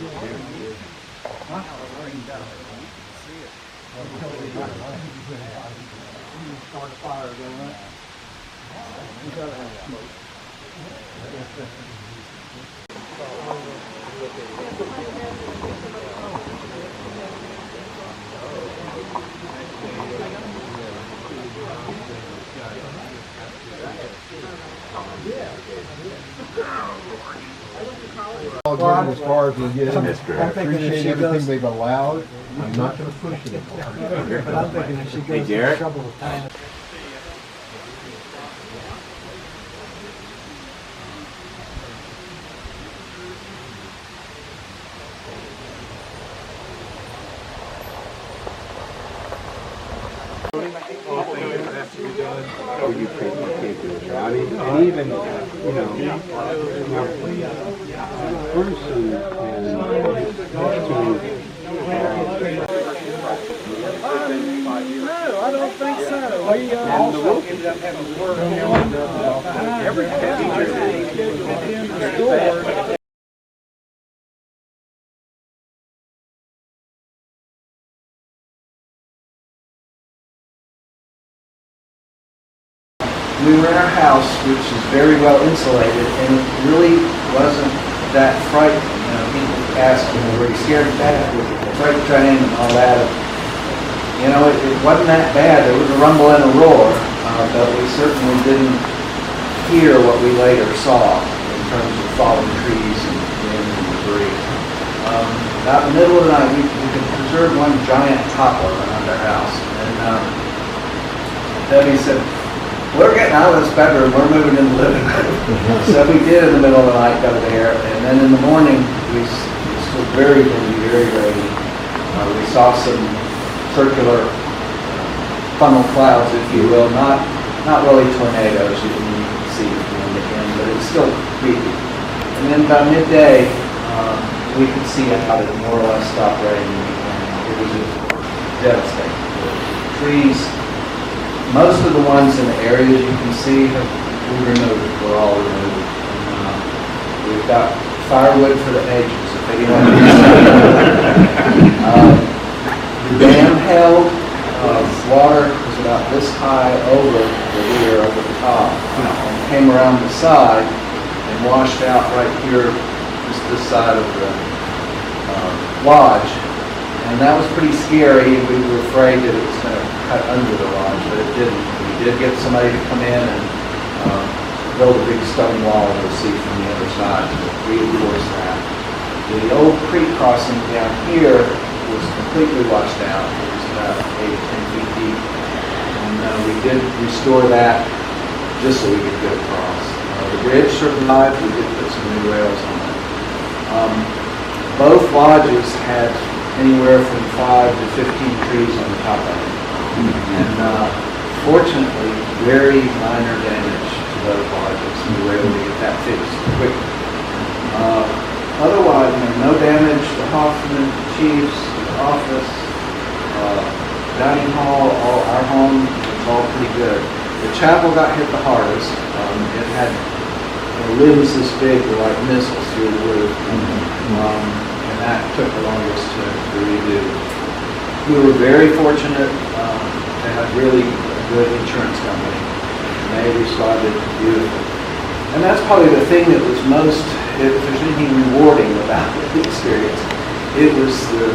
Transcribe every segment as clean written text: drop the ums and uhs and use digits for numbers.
Start a fire going. You gotta have smoke. Well, as far as we get in, I appreciate everything they've allowed. I'm not going to push it anymore. But I'm thinking if she goes to a couple of times. You can't do it. I mean, and even, you know, person No, I don't think so. We also ended up having to work on every in the store. We were in our house, which is very well insulated, and it really wasn't that frightening. You know, people ask, were you scared of that with the freight train and all that? You know, it wasn't that bad. There was a rumble and a roar, but we certainly didn't hear what we later saw in terms of falling trees and wind and debris. About the middle of the night, we could preserve one giant poplar around our house, and Debbie said, "We're getting out of this bedroom, we're moving in the living room." So we did in the middle of the night go there, and then in the morning, it was very windy, very rainy. We saw some circular funnel clouds, if you will, not really tornadoes, you can see it from the end, but it's still creepy. And then by midday, we could see how it more or less stopped raining, and it was just devastating. The trees, most of the ones in the areas you can see, we removed. We're all removed. And, we've got firewood for the ages, if anyone needs the dam held. Water was about this high over the rear, over the top, and came around the side and washed out right here, just this side of the lodge. And that was pretty scary. We were afraid that it was going to cut under the lodge, but it didn't. We did get somebody to come in and build a big stone wall to see from the other side to reinforce that. The old creek crossing down here was completely washed out. It was about 8 to 10 feet deep. And we did restore that just so we could get across. The bridge survived. We did put some new rails on it. Both lodges had anywhere from 5 to 15 trees on the top of it. And fortunately, very minor damage to those lodges. We were able to get that fixed quickly. Otherwise, no damage to Hoffman, Chiefs, the office, dining hall, our home, it's all pretty good. The chapel got hit the hardest. It had limbs this big, were like missiles through the roof. And that took the longest to redo. We were very fortunate to have really good insurance company. And they responded beautifully. And that's probably the thing that was most, if there's anything rewarding about the experience, it was the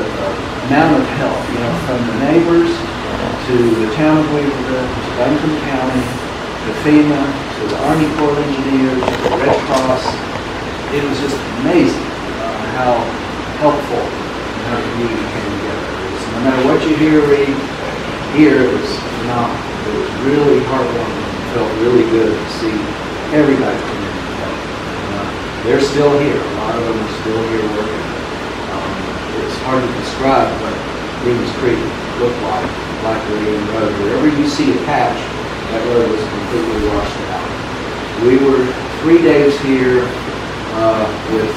amount of help, from the neighbors to the town of Weaverville, to Duncan County, to FEMA, to the Army Corps of Engineers, to the Red Cross. It was just amazing how helpful our community came together. No matter what you hear or read, here it was phenomenal. It was really heartwarming. It felt really good to see everybody come in together. They're still here. A lot of them are still here working. It's hard to describe what Greens Creek looked like the Reunion Road. Wherever you see a patch, that road was completely washed out. We were 3 days here with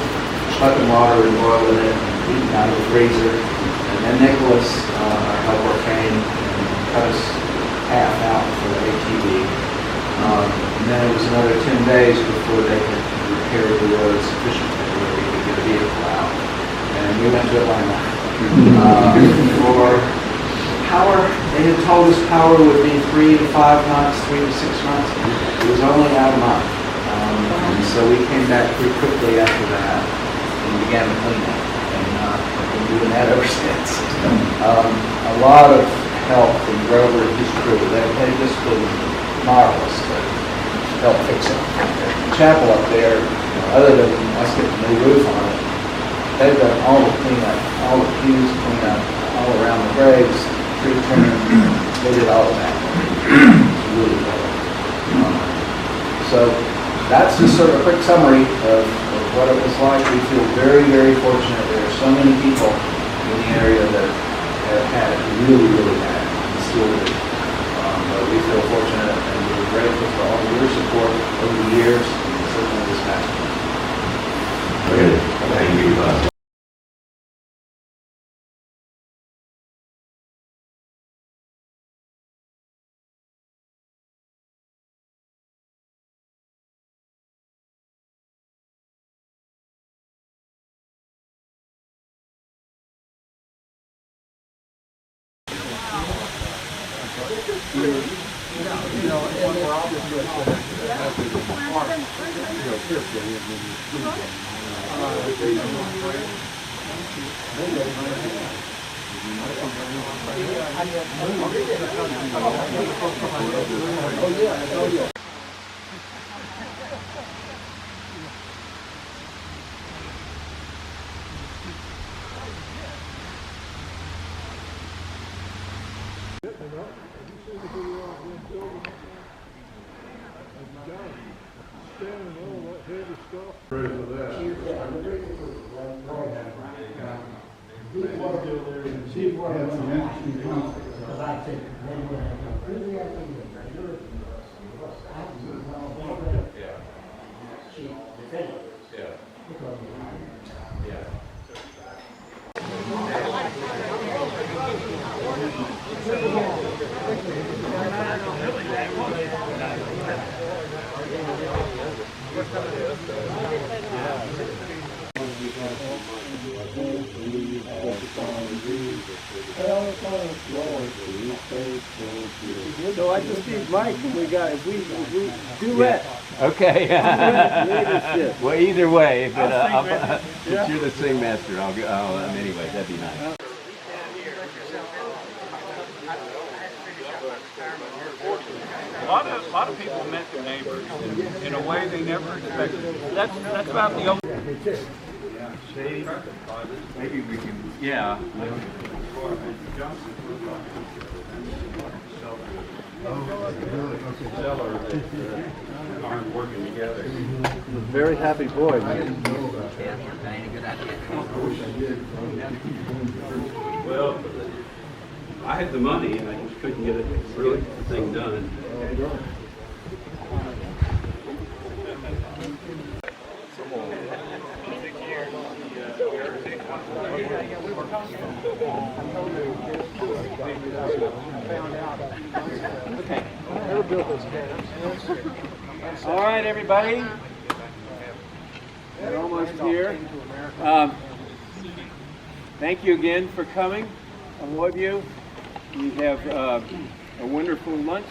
sucking water and boiling it and eating out of the freezer. And then Nicholas, our helper, came and cut us half out for the ATV. And then it was another 10 days before they could repair the road sufficiently where we could get a vehicle out. and we went to Atlanta. For power, they had told us power would be 3 to 5 months, 3 to 6 months. It was only out a month. And so we came back pretty quickly after that and began to clean it. And I've been doing that ever since. A lot of help from Grover and his crew. They've just been marvelous to help fix it. The chapel up there, other than us getting a new roof on it, they've done all the cleanup, all the pews cleanup, all around the graves, tree trimming. They did all of that. It's really cool. So that's just sort of a quick summary of what it was like. We feel very, very fortunate. There are so many people in the area that have had it really, really bad and still do. But we feel fortunate and we're grateful for all of your support over the years and certainly this past year. Thank you. So I just need Mike and we duet. Okay. Leadership. Well, either way, if Yeah. if you're the sing master, I'll go. Anyway, that'd be nice. A lot of people met their neighbors in a way they never expected. That's about the only. See, maybe we can. Yeah. Aren't working together. Very happy boy, man. Well, I had the money and I just couldn't get the thing done. Okay. All right, everybody. We're almost here. Thank you again for coming, all of you. We have a wonderful lunch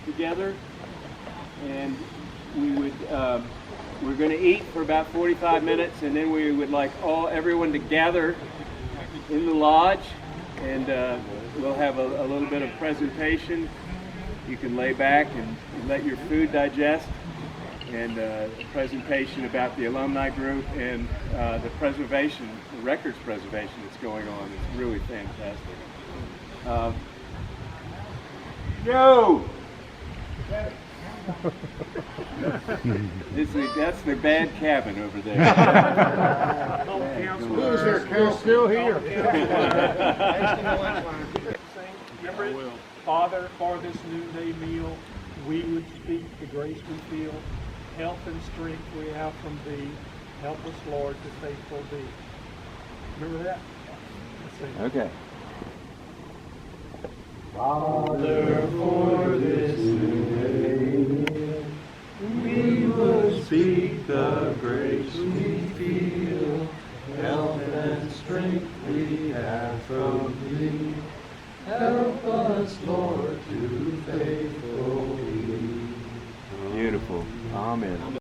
together, and we're going to eat for about 45 minutes, and then we would like everyone to gather in the lodge, and we'll have a little bit of presentation. You can lay back and let your food digest, and a presentation about the alumni group and the records preservation that's going on. It's really fantastic. Joe! That's the bad cabin over there. Who's there, Cal? Still here. Father, for this noonday meal, we would speak the grace we feel, health and strength we have from Thee. Help us, Lord, to faithful Thee. Remember that? Okay. Father, for this new day, we would speak the grace we feel, health and strength. strength we have from thee. Help us, Lord, to faithfully. Beautiful. Amen.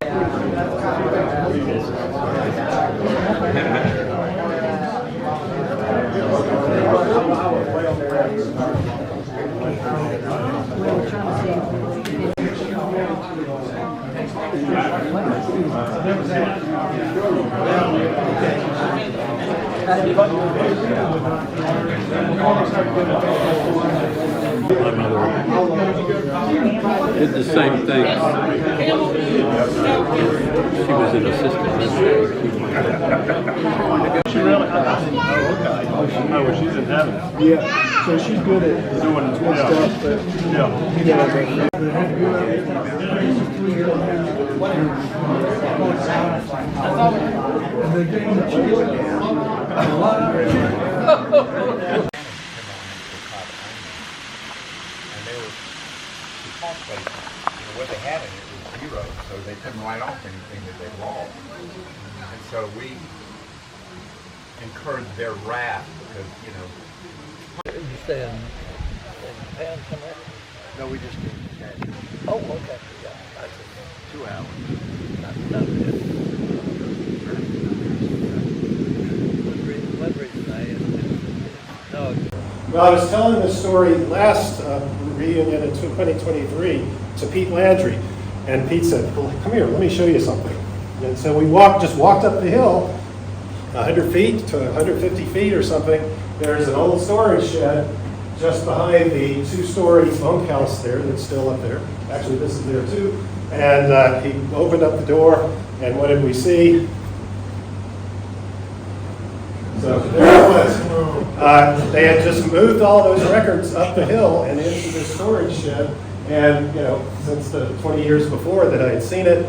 Did the same thing. She was an assistant. She really? Oh, well, she's in heaven. Yeah, so she's good at Doing stuff, but What they had in it was zero, so they couldn't write off anything that they lost. And so we incurred their wrath because, you know. You stay in Japan somewhere? No, we just did cash. Oh, okay. Yeah, that's 2 hours. not good. One reason no. well, I was telling this story last reunion in 2023 to Pete Landry, and Pete said, well, come here, let me show you something. And so we just walked up the hill, 100 feet to 150 feet or something. There's an old storage shed just behind the 2-story bunkhouse there that's still up there. Actually, this is there too. And he opened up the door, and what did we see? So there it was. They had just moved all those records up the hill and into the storage shed. And, you know, since the 20 years before that I had seen it,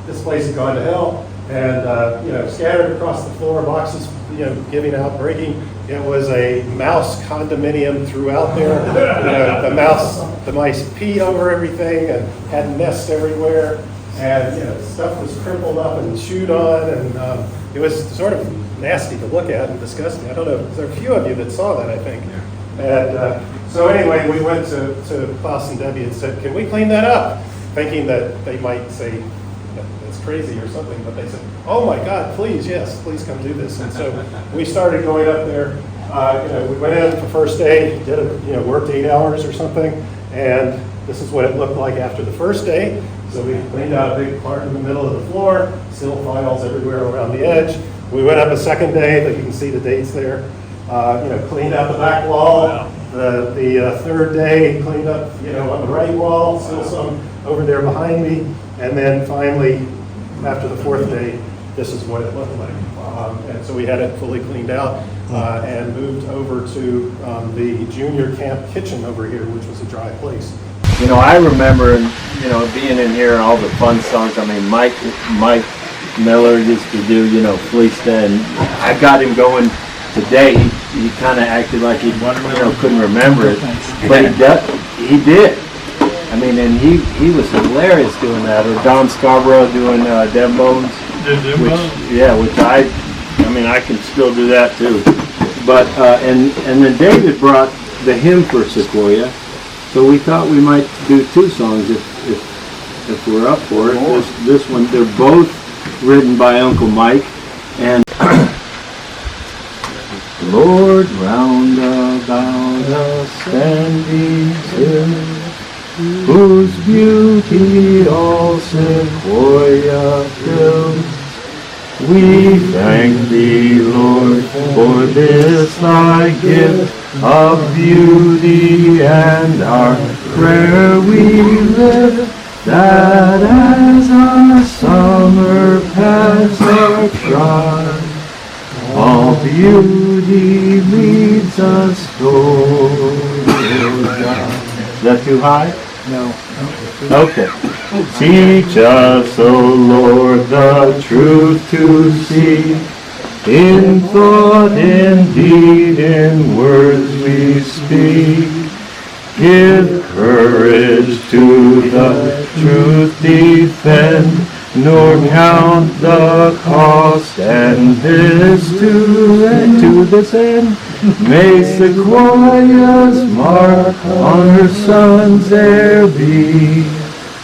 this place had gone to hell. And, you know, scattered across the floor, boxes, you know, giving out, breaking. It was a mouse condominium throughout there. You know, the mice peed over everything and had nests everywhere. And, you know, stuff was crumpled up and chewed on. And it was sort of nasty to look at and disgusting. I don't know, there are a few of you that saw that, I think. And so anyway, we went to Klaus and Debbie and said, can we clean that up? Thinking that they might say, that's crazy or something, but they said, oh my God, please, yes, please come do this. And so we started going up there. You know, we went in the first day, worked 8 hours or something, and this is what it looked like after the first day. So we cleaned out a big part in the middle of the floor, still files everywhere around the edge. We went up a second day, but you can see the dates there. Cleaned out the back wall. Wow. The third day, cleaned up, on the right wall, still some over there behind me. And then finally, after the fourth day, this is what it looked like. And so we had it fully cleaned out and moved over to the junior camp kitchen over here, which was a dry place. I remember, being in here and all the fun songs. I mean, Mike Miller used to do, Fleesta, and I got him going today. He kind of acted like he, couldn't remember it, but he did. I mean, and he was hilarious doing that. Or Don Scarborough doing Dem Bones, which I can still do that too. But and then David brought the hymn for Sequoyah, so we thought we might do two songs if we're up for it. This one, they're both written by Uncle Mike, and Lord, round about us standing hills, whose beauty all Sequoyah fills. We thank thee, Lord, for this thy gift of beauty, and our prayer we lift, that as our summer past our shrine, all beauty leads us toward God. Is that too high? No. Okay. Teach us, O Lord, the truth to see. In thought, in deed, in words we speak. Give courage to the truth defend, nor count the cost, and this to this end, may Sequoiah's mark on her sons there be,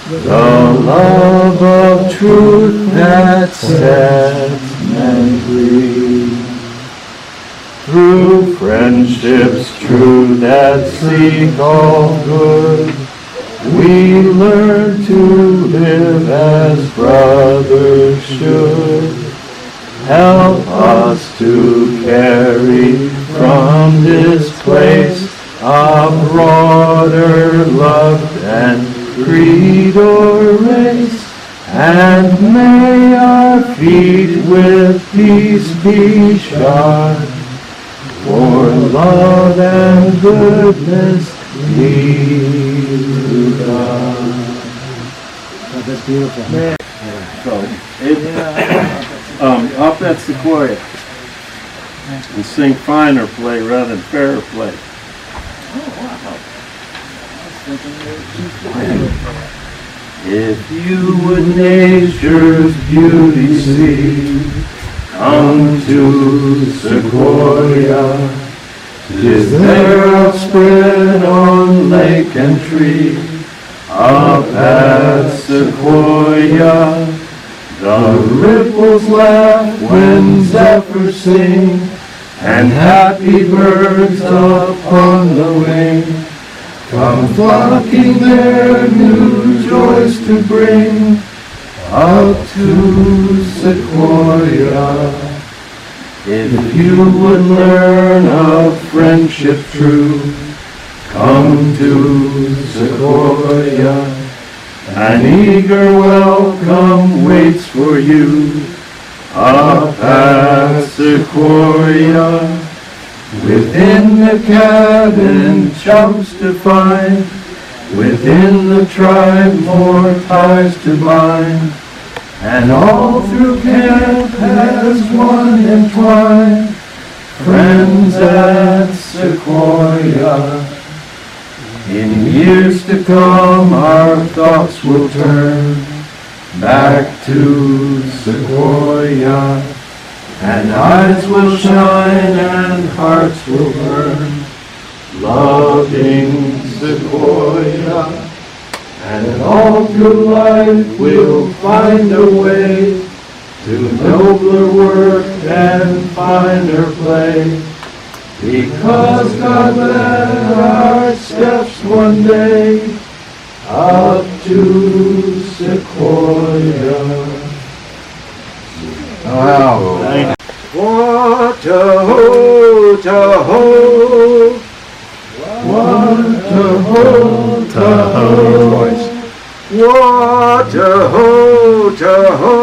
the love of truth that sets men free. Through friendships true that seek all good, we learn to live as brothers should. Help us to carry from this place a broader love than creed or race, and may our feet with peace be shod, for love and goodness lead to God. That's beautiful. So, up at Sequoyah, we sing finer play rather than fairer play. If you would nature's beauty see, come to Sequoyah. 'Tis there outspread on lake and tree, up at Sequoyah. The ripples laugh when zephyrs sing, and happy birds upon the wing come flocking their new joys to bring up to Sequoyah. If you would learn of friendship true, come to Sequoyah. An eager welcome waits for you up at Sequoyah. Within the cabin chums to find, within the tribe more ties to bind, and all through camp as one entwined, friends at Sequoyah. In years to come our thoughts will turn back to Sequoyah, and eyes will shine and hearts will burn, loving Sequoyah. And all through life we'll find a way to nobler work and finer play, because God led our steps one day up to Sequoyah. Wow. Wa-ta-ho, ta-ho, wa-ta-ho, ta-ho, wa-ta-ho, ta-ho,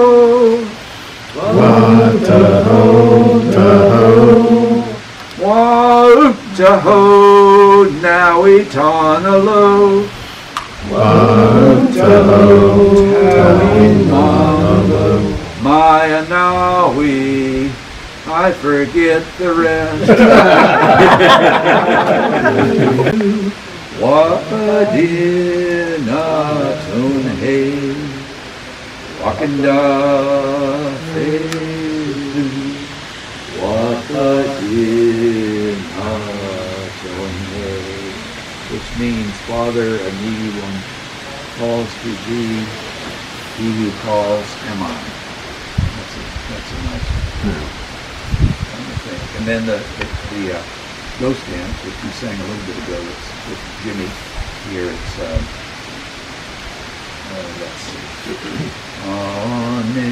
wa-ta-ho, ta-ho, wa-oop-ta-ho, now we Tanalo, wa-ta-ho, ta-ho, Maya Nawi, I forget the rest. Wapadinatun hey, Wakanda fedu, Wapadinatun hey, which means, Father, a needy one calls to thee, he who calls am I. That's a nice one. And then the ghost dance, which we sang a little bit ago with Jimmy here, it's let's see. Ane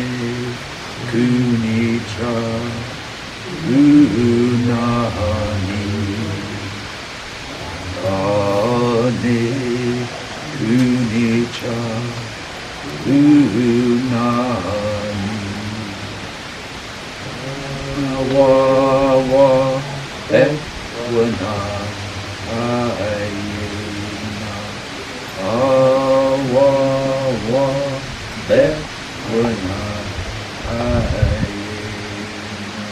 kunicha unani, Ane kunicha unani, wa ekwana ayena, wa ekwana ayena,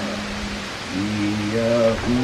Yahu